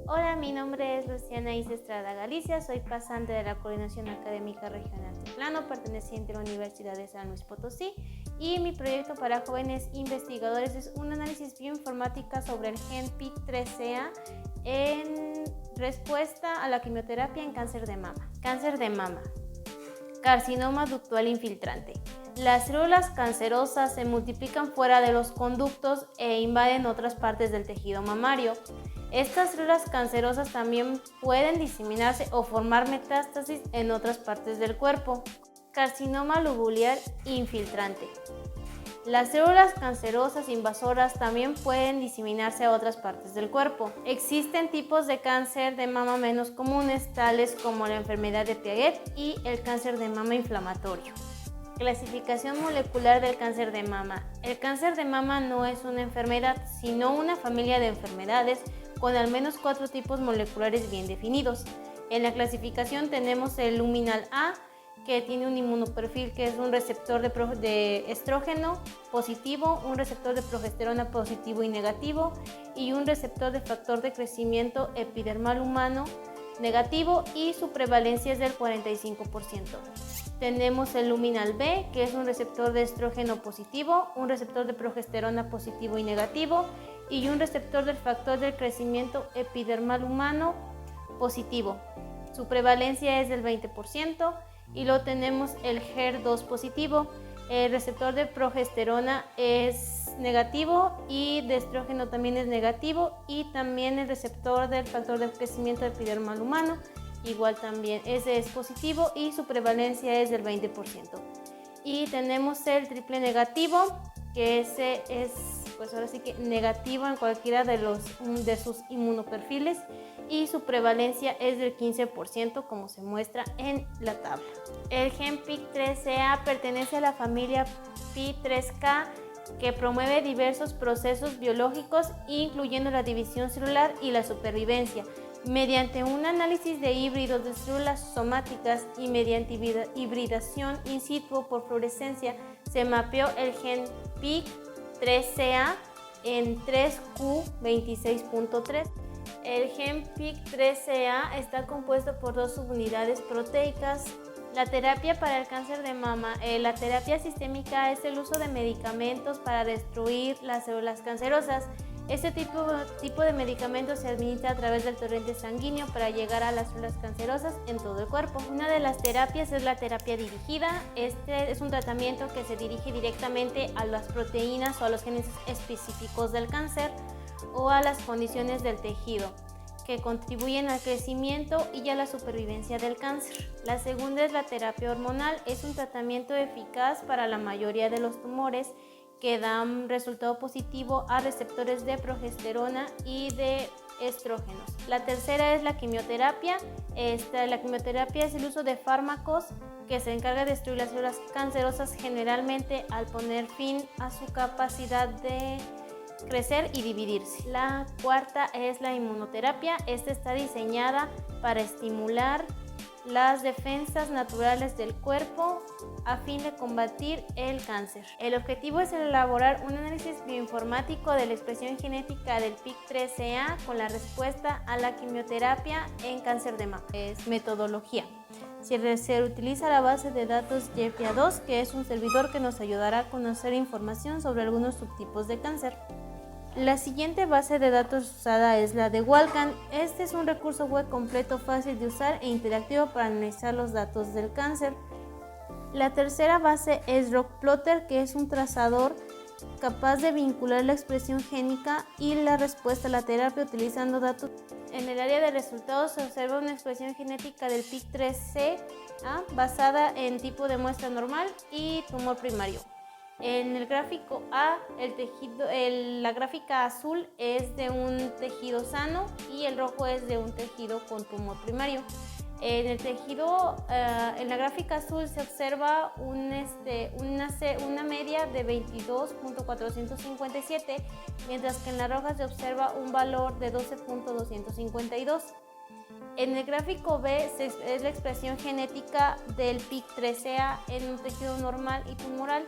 Hola, mi nombre es Luciana Isa Estrada Galicia, soy pasante de la Coordinación Académica Regional Altiplano, perteneciente a la Universidad de San Luis Potosí, y mi proyecto para jóvenes investigadores es un análisis bioinformática sobre el gen PIK3CA en respuesta a la quimioterapia en cáncer de mama. Cáncer de mama. Carcinoma ductal infiltrante. Las células cancerosas se multiplican fuera de los conductos e invaden otras partes del tejido mamario. Estas células cancerosas también pueden diseminarse o formar metástasis en otras partes del cuerpo. Carcinoma lobular infiltrante. Las células cancerosas invasoras también pueden diseminarse a otras partes del cuerpo. Existen tipos de cáncer de mama menos comunes, tales como la enfermedad de Piaget y el cáncer de mama inflamatorio. Clasificación molecular del cáncer de mama. El cáncer de mama no es una enfermedad, sino una familia de enfermedades con al menos 4 tipos moleculares bien definidos. En la clasificación tenemos el luminal A, que tiene un inmunoperfil que es un receptor de estrógeno positivo, un receptor de progesterona positivo y negativo y un receptor de factor de crecimiento epidermal humano negativo, y su prevalencia es del 45%. Tenemos el luminal B, que es un receptor de estrógeno positivo, un receptor de progesterona positivo y negativo y un receptor del factor de crecimiento epidermal humano positivo. Su prevalencia es del 20%. Y luego tenemos el HER2 positivo. El receptor de progesterona es negativo y de estrógeno también es negativo, y también el receptor del factor de crecimiento epidermal humano igual también, ese es positivo y su prevalencia es del 20%. Y tenemos el triple negativo, que ese es pues ahora sí que negativo en cualquiera de sus inmunoperfiles, y su prevalencia es del 15%, como se muestra en la tabla. El gen PIK3CA pertenece a la familia PI3K, que promueve diversos procesos biológicos, incluyendo la división celular y la supervivencia. Mediante un análisis de híbridos de células somáticas y mediante hibridación in situ por fluorescencia, se mapeó el gen PIK3CA en 3q26.3. El gen PIK3CA está compuesto por 2 subunidades proteicas. La terapia para el cáncer de mama. La terapia sistémica es el uso de medicamentos para destruir las células cancerosas. Este tipo de medicamentos se administra a través del torrente sanguíneo para llegar a las células cancerosas en todo el cuerpo. Una de las terapias es la terapia dirigida. Este es un tratamiento que se dirige directamente a las proteínas o a los genes específicos del cáncer o a las condiciones del tejido que contribuyen al crecimiento y a la supervivencia del cáncer. La segunda es la terapia hormonal. Es un tratamiento eficaz para la mayoría de los tumores que dan resultado positivo a receptores de progesterona y de estrógenos. La tercera es la quimioterapia. La quimioterapia es el uso de fármacos que se encarga de destruir las células cancerosas, generalmente al poner fin a su capacidad de crecer y dividirse. La cuarta es la inmunoterapia. Esta está diseñada para estimular las defensas naturales del cuerpo a fin de combatir el cáncer. El objetivo es elaborar un análisis bioinformático de la expresión genética del PIK3CA con la respuesta a la quimioterapia en cáncer de mama. Es metodología. Se utiliza la base de datos YEPIA2, que es un servidor que nos ayudará a conocer información sobre algunos subtipos de cáncer. La siguiente base de datos usada es la de Walcan. Este es un recurso web completo, fácil de usar e interactivo para analizar los datos del cáncer. La tercera base es RockPlotter, que es un trazador capaz de vincular la expresión génica y la respuesta a la terapia utilizando datos. En el área de resultados se observa una expresión genética del PIK3CA basada en tipo de muestra normal y tumor primario. En el gráfico A, la gráfica azul es de un tejido sano y el rojo es de un tejido con tumor primario. En el tejido, en la gráfica azul se observa una media de 22.457, mientras que en la roja se observa un valor de 12.252. En el gráfico B es la expresión genética del PIK3CA en un tejido normal y tumoral.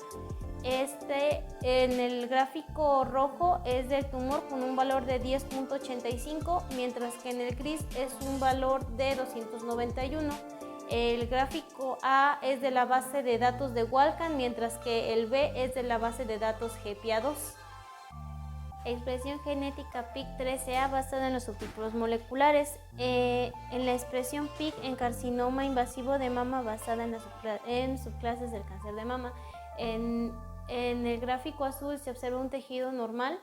En el gráfico rojo es del tumor con un valor de 10.85, mientras que en el gris es un valor de 291. El gráfico A es de la base de datos de Walcan, mientras que el B es de la base de datos GPA2. Expresión genética PIK3CA basada en los subtipos moleculares. En la expresión PIK en carcinoma invasivo de mama basada en subclases del cáncer de mama. En el gráfico azul se observa un tejido normal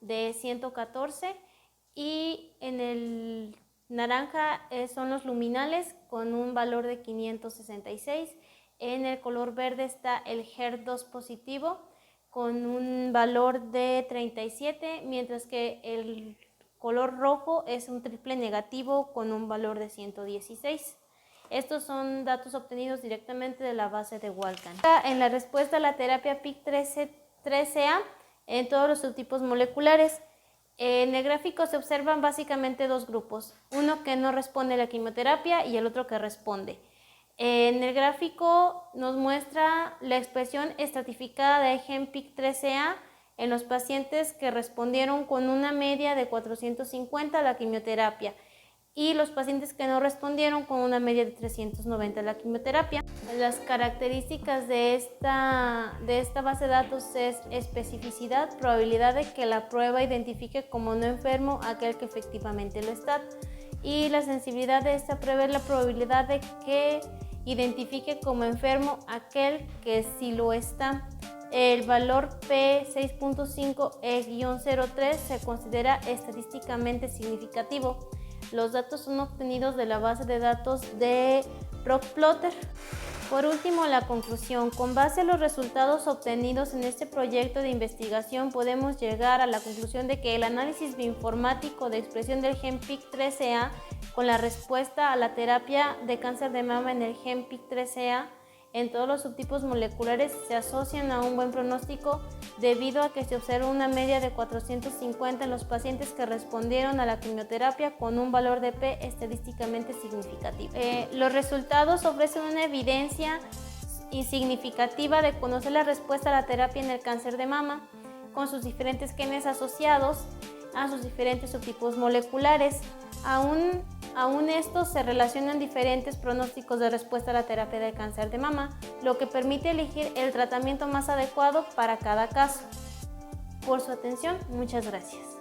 de 114 y en el naranja son los luminales con un valor de 566. En el color verde está el HER2 positivo con un valor de 37, mientras que el color rojo es un triple negativo con un valor de 116. Estos son datos obtenidos directamente de la base de Walcan. En la respuesta a la terapia PIK3CA en todos los subtipos moleculares, en el gráfico se observan básicamente dos grupos, uno que no responde a la quimioterapia y el otro que responde. En el gráfico nos muestra la expresión estratificada de gen PIK3CA en los pacientes que respondieron con una media de 450 a la quimioterapia y los pacientes que no respondieron con una media de 390 a la quimioterapia. Las características de esta base de datos es especificidad, probabilidad de que la prueba identifique como no enfermo a aquel que efectivamente lo está, y la sensibilidad de esta prueba es la probabilidad de que identifique como enfermo aquel que sí lo está. El valor P6.5E-03 se considera estadísticamente significativo. Los datos son obtenidos de la base de datos de ProgPlotter. Por último, la conclusión. Con base a los resultados obtenidos en este proyecto de investigación, podemos llegar a la conclusión de que el análisis bioinformático de expresión del gen PIK3CA con la respuesta a la terapia de cáncer de mama en el gen PIK3CA en todos los subtipos moleculares se asocian a un buen pronóstico debido a que se observa una media de 450 en los pacientes que respondieron a la quimioterapia con un valor de P estadísticamente significativo. Los resultados ofrecen una evidencia significativa de conocer la respuesta a la terapia en el cáncer de mama con sus diferentes genes asociados a sus diferentes subtipos moleculares. Aún estos se relacionan diferentes pronósticos de respuesta a la terapia del cáncer de mama, lo que permite elegir el tratamiento más adecuado para cada caso. Por su atención, muchas gracias.